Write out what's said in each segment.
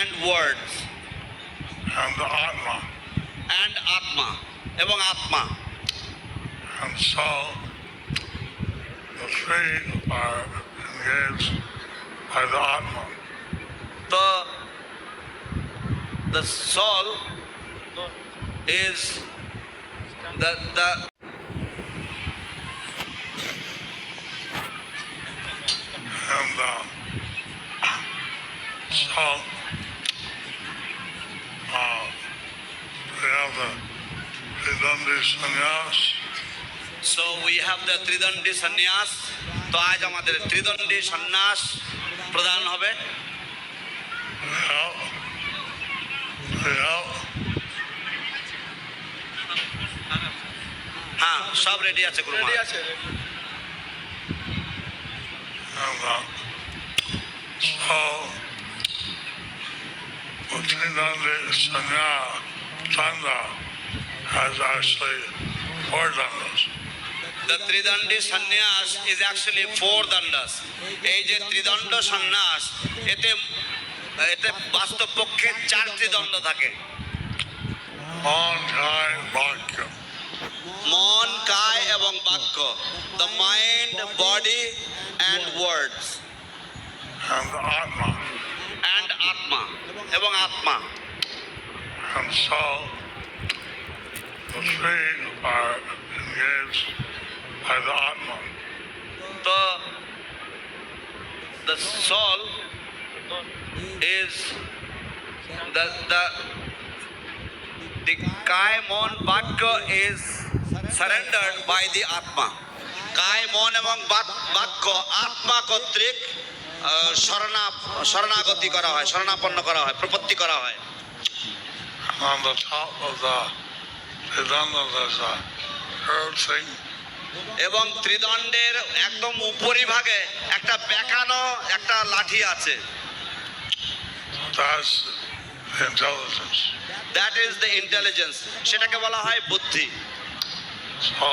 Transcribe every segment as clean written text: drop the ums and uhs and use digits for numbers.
and words. and the Atma. And Atma. Ebong Atma. And so the three are engaged by the Atma. So the soul is the And so we have the Vedandi sannyas. So we have the Tridandi Sannyas. তো আজ আমাদের ত্রিদণ্ডী সন্ন্যাস প্রদান হবে। হ্যাঁ, সব ready আছে গুরু মহারাজ। Tridandi sannyas danda has actually four dandas. The Tridandi Sannyas is actually 4 dandas. এই যে ত্রিদণ্ড সন্ন্যাস এতে বাস্তব পক্ষে 4টি দণ্ড থাকে। মন, কায়, বাক্য। মন, কায় এবং বাক্য। The mind, body and words. And the Atma. And Atma. এবং আত্মা। And so the three are engaged by the Atma. তো the soul is the kaya, mon, bakya is surrendered by the Atma. Kaya, mon এবং বাক্য আত্মা কর্তৃক শরণাগতি করা হয়, শরণাপন্ন করা হয়, প্রপত্তি করা হয়। On the top of the Vedanta there's a curved thing. এবং ত্রিদণ্ডের একদম উপরিভাগে একটা বেঁকানো একটা লাঠি আছে। That's the intelligence. That is the intelligence. সেটাকে বলা হয় বুদ্ধি। So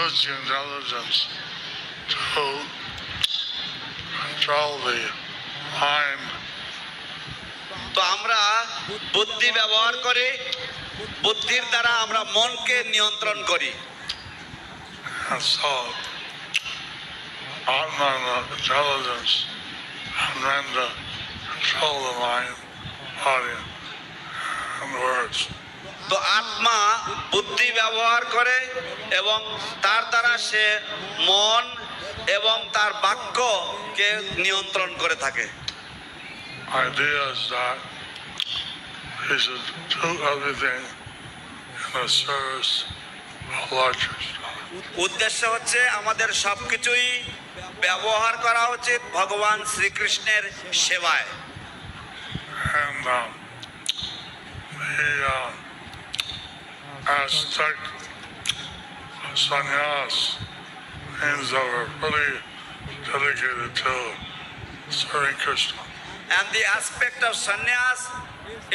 use the intelligence to control the mind. তো আমরা বুদ্ধি ব্যবহার করে বুদ্ধির দ্বারা আমরা মনকে নিয়ন্ত্রণ করি। And so Atma and the intelligence and then to control the mind, body and words. তো আত্মা বুদ্ধি ব্যবহার করে এবং তার দ্বারা সে মন এবং তার বাক্যকে নিয়ন্ত্রণ করে থাকে। Idea is that we should do everything in the service of Lord Krishna. উদ্দেশ্য হচ্ছে আমাদের সবকিছুই ব্যবহার করা উচিত ভগবান শ্রীকৃষ্ণের সেবায়। And the aspect of sannyas means that we're really dedicated to serving Krishna. And the aspect of sannyas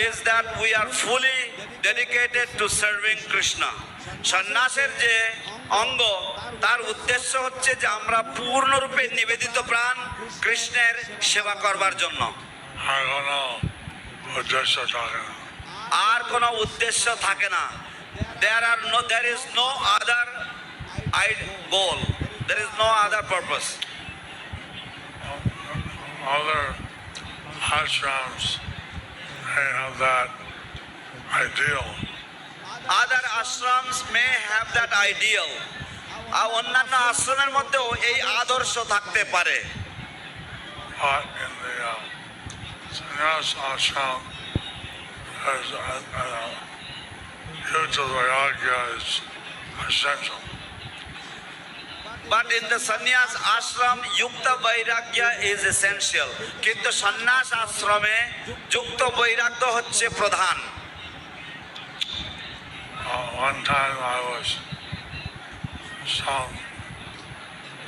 is that we are fully dedicated to serving Krishna. সন্ন্যাসের যে অঙ্গ তার উদ্দেশ্য হচ্ছে যে আমরা পূর্ণরূপে নিবেদিত প্রাণ কৃষ্ণের সেবা করবার জন্য। আর কোনো উদ্দেশ্য থাকে না। There is no other goal. There is no other purpose. Other ashrams may have that ideal. Other ashrams may have that ideal. অন্যান্য আশ্রমের মধ্যেও এই আদর্শ থাকতে পারে। But in the sannyas ashram, there's Yukta Vairagya is essential. But in the sannyas ashram, yukta vairagya is essential. কিন্তু সন্ন্যাস আশ্রমে যুক্ত বৈরাগ্য হচ্ছে প্রধান। One time I was some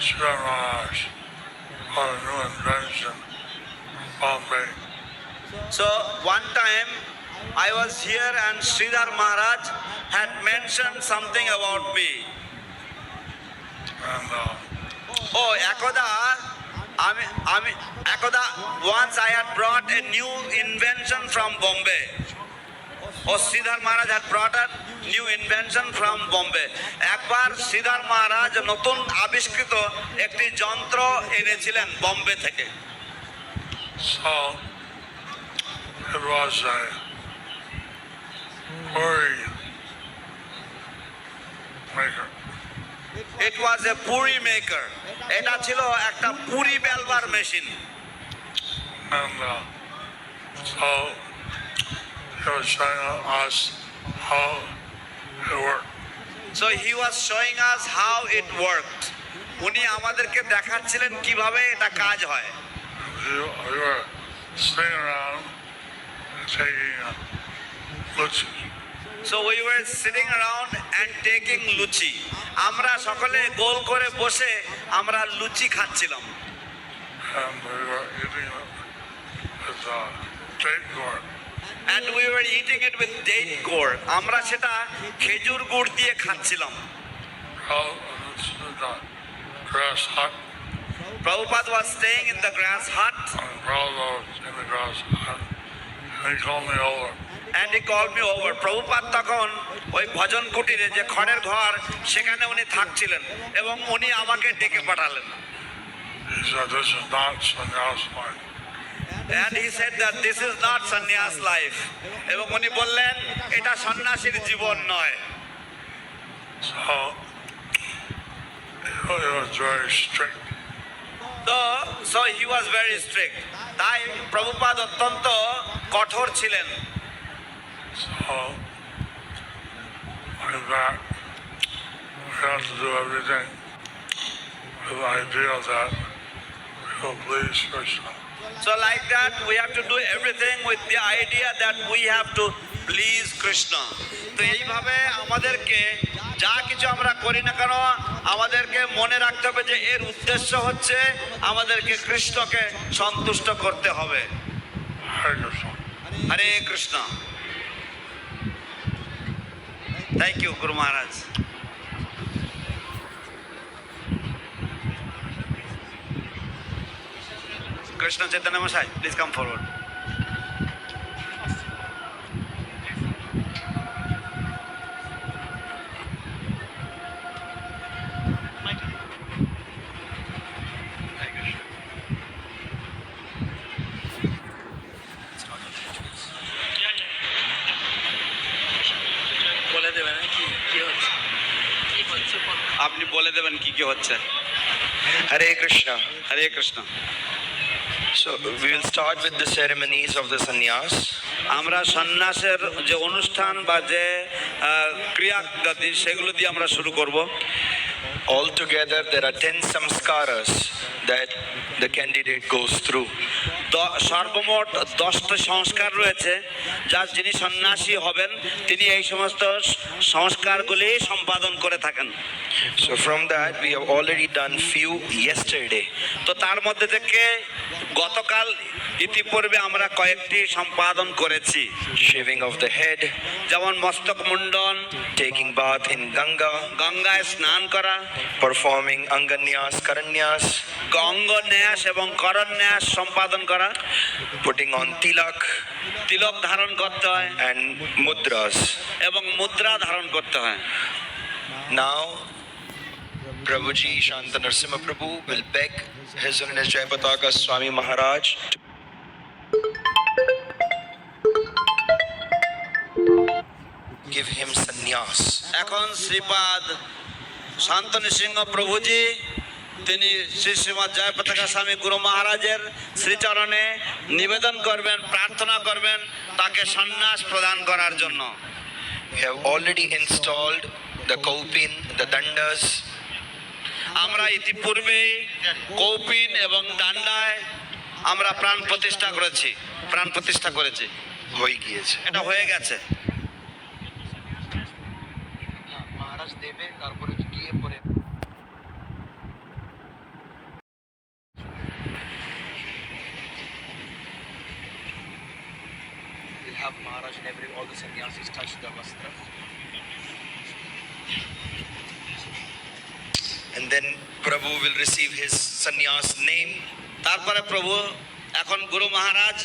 Sri Maharaj for a new invention in Bombay. So one time I was here and Sridhar Maharaj had mentioned something about me. And একদা আমি একদা once I had brought a new invention from Bombay. O Sridhar Maharaj had brought a new invention from Bombay. একবার শ্রীধর মহারাজ নতুন আবিষ্কৃত একটি যন্ত্র এনেছিলেন বোম্বে থেকে। So it was a puri maker. It was a puri maker. এটা ছিল একটা পুরি বেলবার machine. And so he was showing us how it worked. So he was showing us how it worked. উনি আমাদেরকে দেখাচ্ছিলেন কিভাবে এটা কাজ হয়। We were sitting around and taking luchi. So we were sitting around and taking luchi. আমরা সকলে গোল করে বসে আমরা লুচি খাচ্ছিলাম। And we were eating it with date gourd. And we were eating it with date gourd. আমরা সেটা খেজুর গুড় দিয়ে খাচ্ছিলাম। Well, this is the grass hut. Prabhupada was staying in the grass hut And Prabhupada was in the grass hut. And he called me over. and he called me over. Prabhupada তখন ওই ভজন কুটিরে যে খড়ের ঘর সেখানে উনি থাকছিলেন এবং উনি আমাকে ডেকে পাঠালেন। He said, this is not sannyas life. And he said that this is not sannyas life. এবং উনি বললেন এটা সন্ন্যাসীর জীবন নয়। So he was very strict. So he was very strict. তাই প্রভুপাদ অত্যন্ত কঠোর ছিলেন। So like that, we have to do everything with the idea that we will please Krishna. So like that we have to do everything with the idea that we have to please Krishna. তো এইভাবে আমাদেরকে যা কিছু আমরা করি না কেন আমাদেরকে মনে রাখতে হবে যে এর উদ্দেশ্য হচ্ছে আমাদেরকে কৃষ্ণকে সন্তুষ্ট করতে হবে। Hare Krishna. Hare Krishna. Thank you guru Maharaj. Krishna Chaitanya Masai, please come forward. বলে দেবেন কি কি হচ্ছে কি হচ্ছে আপনি বলে দেবেন কি কি হচ্ছে। Hare Krishna. Hare Krishna. So we will start with the ceremonies of the sannyas. আমরা সন্ন্যাসের যে অনুষ্ঠান বা যে ক্রিয়াগতি সেগুলো দিয়ে আমরা শুরু করব। Altogether there are 10 samskaras that the candidate goes through. সর্বমোট 10টি সংস্কার রয়েছে যা যিনি সন্ন্যাসী হবেন তিনি এই সমস্ত সংস্কারগুলি সম্পাদন করে থাকেন। So from that we have already done few yesterday. তো তার মধ্যে থেকে গতকাল ইতিপূর্বে আমরা কয়েকটি সম্পাদন করেছি। Shaving of the head, যেমন মস্তক মুন্ডন, taking bath in Ganga, গঙ্গায় স্নান করা, performing anganyas, karanyas, অঙ্গ ন্যাস এবং করণ ন্যাস সম্পাদন করা, putting on tilak তিলক ধারণ করতে হয় and mudras. এবং মুদ্রা ধারণ করতে হয়। Now Prabhuji Shanta Narsimha Prabhu will beg His Holiness Jayapataka Swami Maharaj to give him sannyas. এখন শ্রীপাদ শান্তনু সিংহ প্রভুজি তিনি শ্রী শ্রীমৎ জয়পতাকা স্বামী গুরু মহারাজের শ্রীচরণে নিবেদন করবেন, প্রার্থনা করবেন তাকে সন্ন্যাস প্রদান করার জন্য। We have already installed the kaupin, the dandas. আমরা ইতিপূর্বে কৌপিন এবং দান্ডায় আমরা প্রাণ প্রতিষ্ঠা করেছি। হয়ে গিয়েছে। এটা হয়ে গেছে। মহারাজ দেবে তারপরে গিয়ে পরে we'll have Maharaj and all the sannyasis touch the vastra. and then Prabhu will receive his sannyas name. তারপরে প্রভু এখন গুরু মহারাজ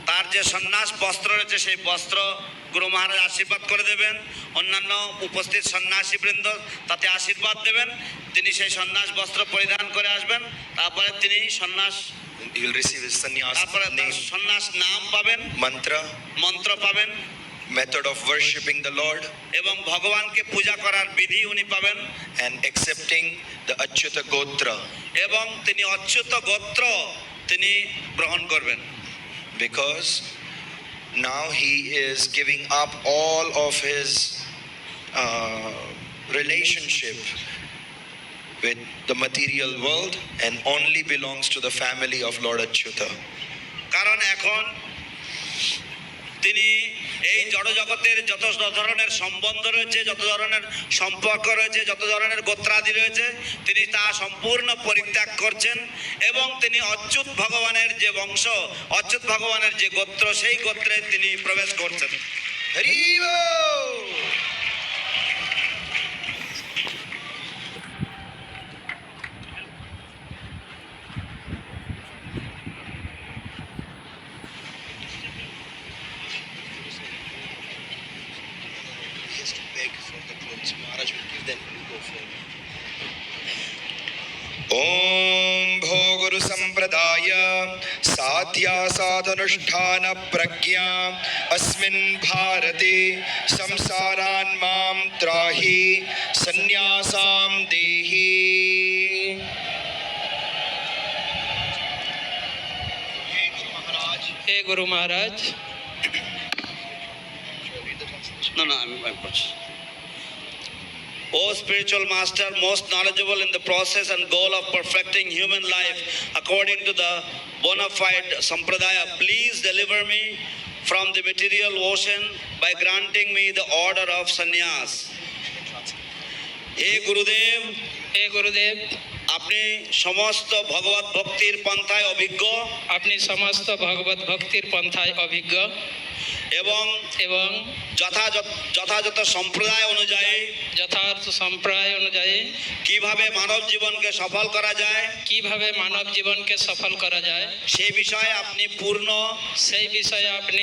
তার যে সন্ন্যাস বস্ত্র রয়েছে সেই বস্ত্র গুরু মহারাজ আশীর্বাদ করে দেবেন, অন্যান্য উপস্থিত সন্ন্যাসী বৃন্দ তাতে আশীর্বাদ দেবেন, তিনি সেই সন্ন্যাস বস্ত্র পরিধান করে আসবেন, তারপরে তিনি সন্ন্যাস He will receive his sannyas তারপরে তার name, সন্ন্যাস নাম পাবেন, mantra, মন্ত্র পাবেন method of worshipping the Lord, এবং ভগবানকে পূজা করার বিধি উনি পাবেন, and accepting the Achyuta Gotra, এবং তিনি অচ্যুত গোত্র তিনি গ্রহণ করবেন। because now he is giving up all of his relationship with the material world and only belongs to the family of Lord Achyuta. কারণ এখন তিনি এই জড়জগতের যত ধরনের সম্বন্ধ রয়েছে, যত ধরনের সম্পর্ক রয়েছে, যত ধরনের গোত্রাদি রয়েছে, তিনি তা সম্পূর্ণ পরিত্যাগ করছেন এবং তিনি অচ্যুত ভগবানের যে বংশ, অচ্যুত ভগবানের যে গোত্র, সেই গোত্রে তিনি প্রবেশ করছেন। Hari Bol! He has to beg for the clothes. Maharaj will give them. He will go for it. Om Bhoguru Sampradaya Sadhya Sadhanusthana Pragya Asmin Bharate Samsaran Mam Trahi Sannyasam Dehi. Hey Guru Maharaj, No, I'm purchasing. O spiritual master, most knowledgeable in the process and goal of perfecting human life according to the bona fide sampradaya, please deliver me from the material ocean by granting me the order of sannyas. হে গুরুদেব, हे गुरुदेव, আপনি সমস্ত ভগবত ভক্তির পন্থায় অভিজ্ঞ আপনি সমস্ত ভগবত ভক্তির পন্থায় অভিজ্ঞ এবং এবং যথাযথ সম্প্রদায় অনুযায়ী যথার্থ সম্প্রদায় অনুযায়ী কিভাবে মানব জীবনকে সফল করা যায় কিভাবে মানব জীবনকে সফল করা যায় সেই বিষয়ে আপনি সেই বিষয়ে আপনি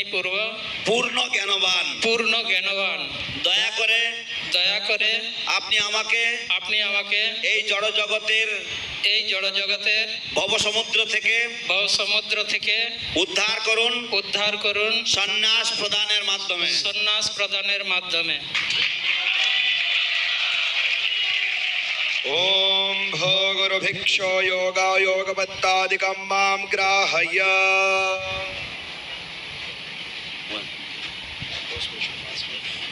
পূর্ণ জ্ঞানবান। পূর্ণ জ্ঞানবান। দয়া করে আপনি আমাকে এই জড় জগতের ভবসমুদ্র থেকে উদ্ধার করুন সন্ন্যাস প্রদানের মাধ্যমে। Om Bhoguru Bhiksho Yoga Yogapattadikam Mam Grahaya.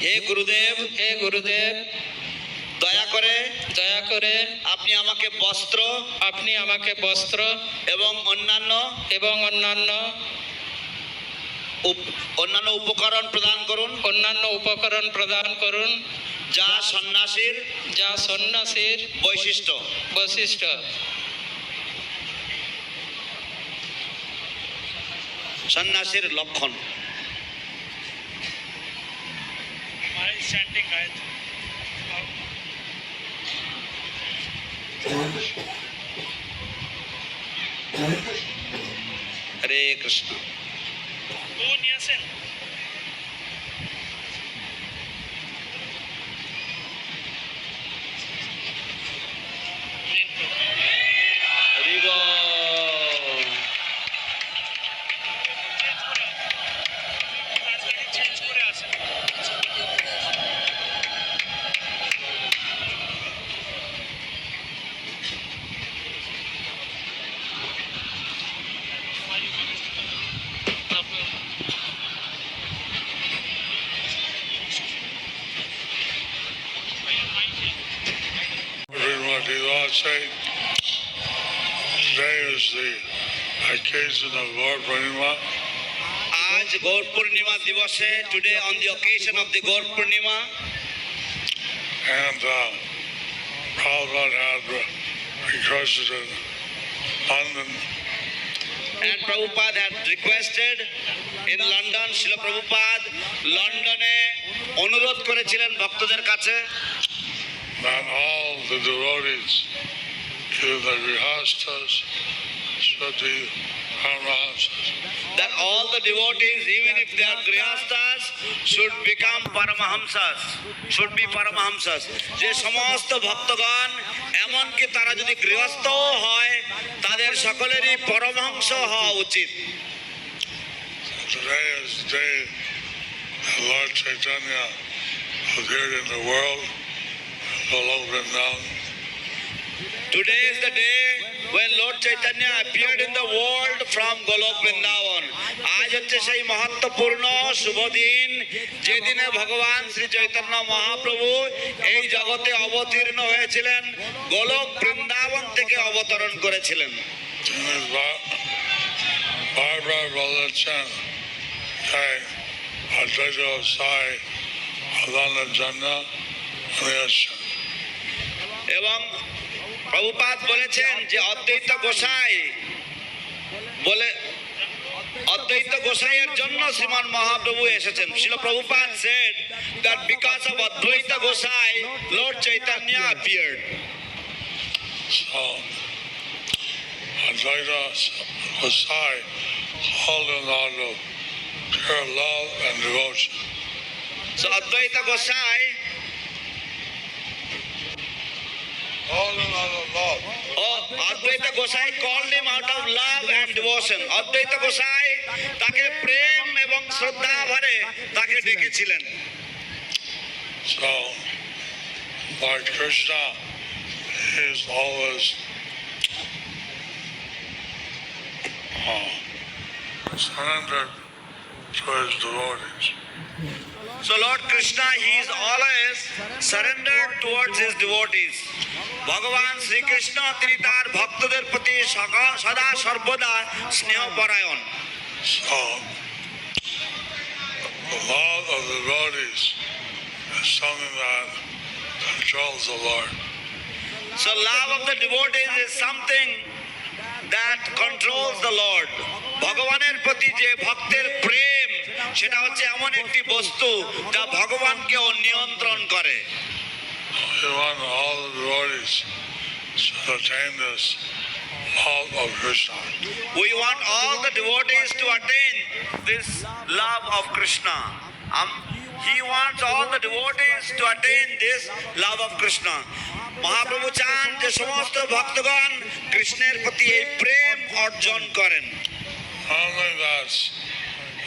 হে গুরুদেব, দয়া করে আপনি আমাকে বস্ত্র এবং অন্যান্য উপকরণ প্রদান করুন যা সন্ন্যাসীর বৈশিষ্ট্য। সন্ন্যাসীর লক্ষণ। হরে কৃষ্ণ। হরি বল। Srimati Lase, today is the occasion of Gaur Purnima, আজ গৌর পূর্ণিমা দিবসে, today on the occasion of the Gaur Purnima, and Prabhupada had requested in London and Prabhupada had requested in London, Srila Prabhupada লন্ডনে অনুরোধ করেছিলেন ভক্তদের কাছে that all the devotees, either the grihastas, should be paramahamsas. That all the devotees, even if they are grihastas, should become paramahamsas, should be paramahamsas. যে সমস্ত ভক্তগণ এমনকি তারা যদি গৃহস্থ হয় তাদের সকলেরই পরমহংস হওয়া উচিত। Today is the day that Lord Chaitanya appeared in the world, Golok Vrindavan. Today is the day when Lord Chaitanya appeared in the world from Golok Vrindavan. আজ হচ্ছে সেই মহত্বপূর্ণ শুভ দিন যেদিনে ভগবান শ্রী চৈতন্য মহাপ্রভু এই জগতে অবতীর্ণ হয়েছিলেন, গোলক বৃন্দাবন থেকে অবতরণ করেছিলেন। And his Barbara Balachan, Jai, Advaita Sai, Adana Jana, Vyashan. এবং প্রভুপাদ বলেছেন যে অদ্বৈত গোসাই বলে অদ্বৈত গোসাইয়ের জন্য শ্রীমান মহাপ্রভু এসেছেন। শিল Prabhupada said that because of Advaita Gosai, Lord Chaitanya appeared. So, Advaita Gosai, holding on to pure love and devotion. So Advaita Gosai, Holding on to love. Advaita Gosai called him out of love and devotion. Advaita Gosai তাকে প্রেম এবং শ্রদ্ধা ভরে তাকে ডেকেছিলেন। So, Lord Krishna is always surrendered to his devotees. So Lord Krishna, he is always surrendered towards his devotees. ভগবান শ্রীকৃষ্ণ তিনি তার ভক্তদের প্রতি সদা সর্বদা স্নেহপরায়ণ। So, the love of the devotees is something that controls the Lord. So love of the devotees is something that controls the Lord. ভগবানের প্রতি যে ভক্তের প্রেম সেটা হচ্ছে এমন একটি বস্তু যা ভগবানকেও নিয়ন্ত্রণ করে। We want all the devotees to attain this love of Krishna. We want all the devotees to attain this love of Krishna. He wants all the devotees to attain this love of Krishna. Mahaprabhu চান যে সমস্ত ভক্তগণ কৃষ্ণের প্রতি এই প্রেম অর্জন করেন। Only that's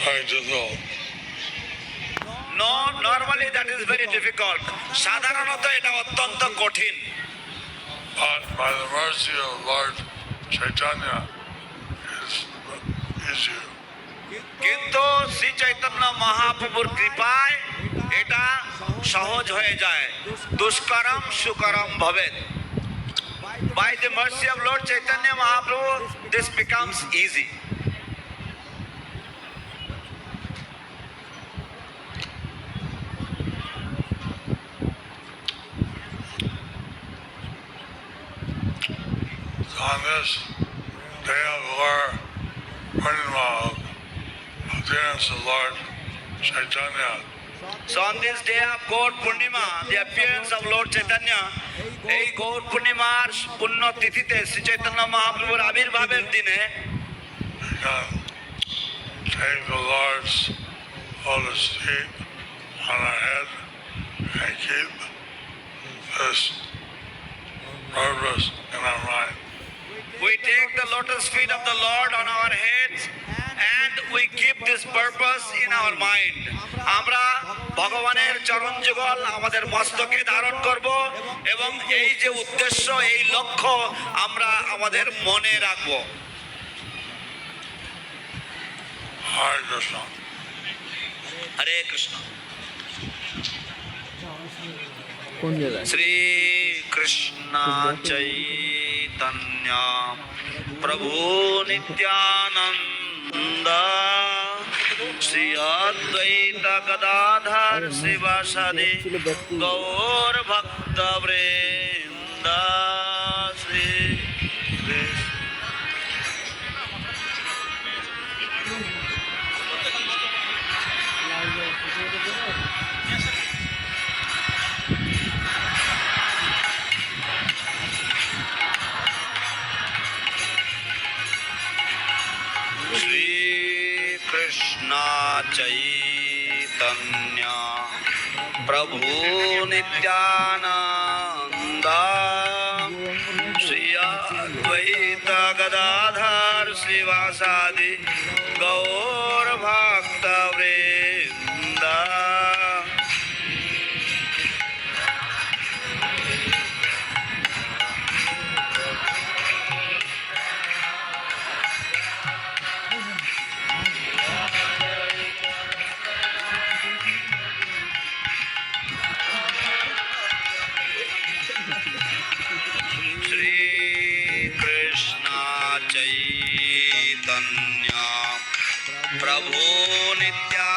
very difficult. No, normally that is very difficult. সাধারণত এটা অত্যন্ত কঠিন। But by the mercy of Lord Chaitanya, it's easier. কিন্তু শ্রী চৈতন্য মহাপ্রভুর কৃপায় এটা সহজ হয়ে যায়। দুষ্করম সুকরম ভবেৎ। By the mercy of Lord Chaitanya Mahaprabhu, this becomes easy. On this day of our Purnima, appearance of Lord Chaitanya, So on this day of Gaur Purnima, the appearance of Lord Chaitanya, এই গৌর পূর্ণিমার পুণ্য তিথিতে শ্রী চৈতন্য মহাপ্রভুর আবির্ভাবের দিনে we can take the Lord's lotus feet on our head and keep this purpose in our mind. we take the lotus feet of the Lord on our heads and we keep this purpose in our mind. আমরা ভগবানের চরণ যুগল আমাদের মস্তকে ধারণ করব এবং এই যে উদ্দেশ্য এই লক্ষ্য আমরা আমাদের মনে রাখব। Hare Krishna. হরে কৃষ্ণ। কোন জায়গায়? শ্রী কৃষ্ণ চৈতন্য প্রভু নিত্যানন্দ শ্রী অদ্বৈত গদাধর শিবাসাদি গৌর ভক্ত বৃন্দ শ্রী কৃষ্ণ। चैतन्य प्रभु नित्यानंद श्री अद्वैत गदाधर श्रीवासादि गौर भक्त वृंद। चैतन्य प्रभु नित्या